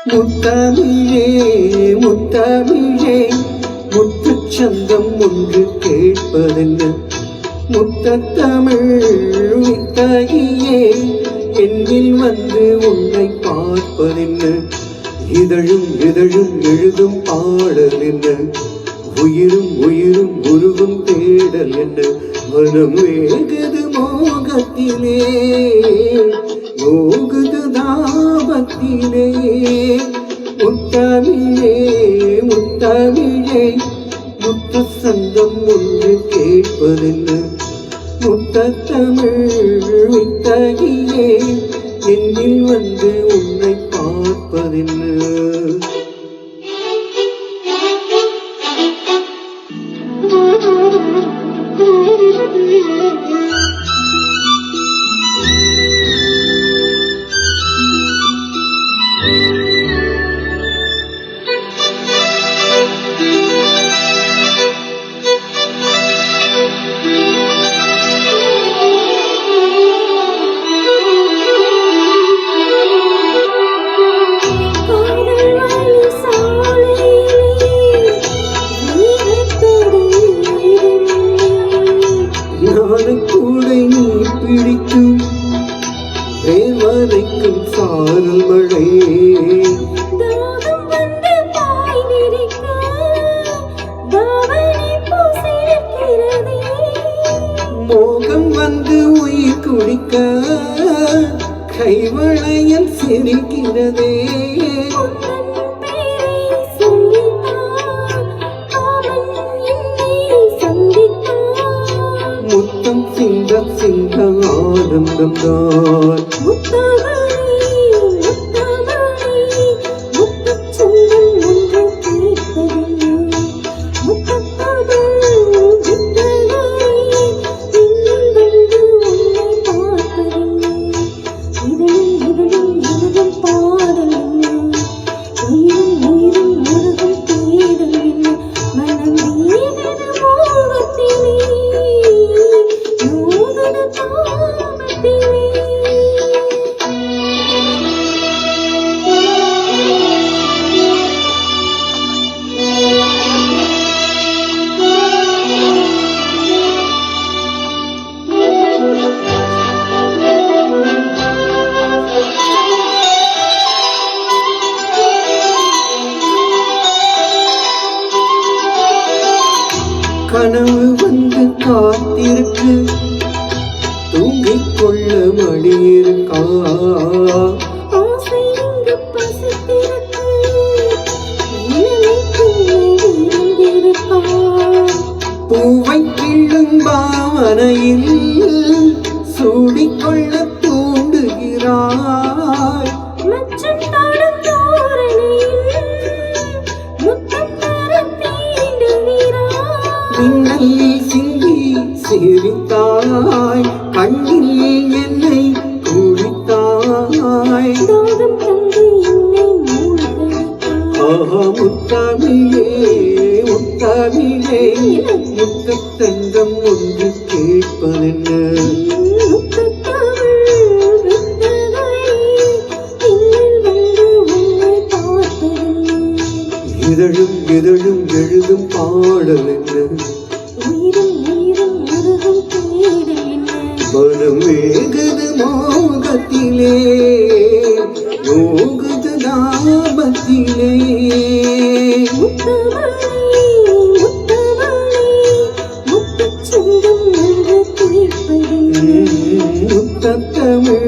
முத்தமிழே முத்தமிழே முத்துச்சந்தம் ஒன்று கேட்பதென்ன முத்தமிழ் வித்தகியே என்னில் வந்து உன்னை பார்ப்பதென்ன இதழும் இதழும் எழுதும் பாடல் என்ன உயிரும் உயிரும் உருகும் தேடல் என்ன மனம் வேகுது மோகத்திலே மோகுது தாபத்திலே முத்தமிழே முத்தமிழே முத்து சந்தம் ஒன்று கேட்பதென்ன முத்தமிழ் வித்தகியே என்னில் வந்து உன்னை பார்ப்பதென்ன கூடை நீ பிடிக்கும் வேர்வரைக்கும் சாரல் மழை மோகம் வந்து உயிர் குடிக்க கைவளையல் சிரிக்கிறதே முத்தம் சிங்க சிங்க ஆனந்தம் தான் கனவு வந்து காத்திருக்கு தூங்கிக் கொள்ள மடியிருக்கா பூவை கிள்ளும் பாவனையில் சூடிக்கொள்ள தூண்டுகிறாய் மின்னல் சிந்தி சிரித்தாய் கண்ணில் என்னை குளித்தாய் ஆஹா முத்தமிழே முத்தமிழே முத்து தங்கம் ஒன்று கேட்பதென்ன இதழும் இதழும் எழுதும் பாடல் என்ன மனம் வேகுது மோகத்திலே மோகுது தாபத்திலே முத்தமிழ்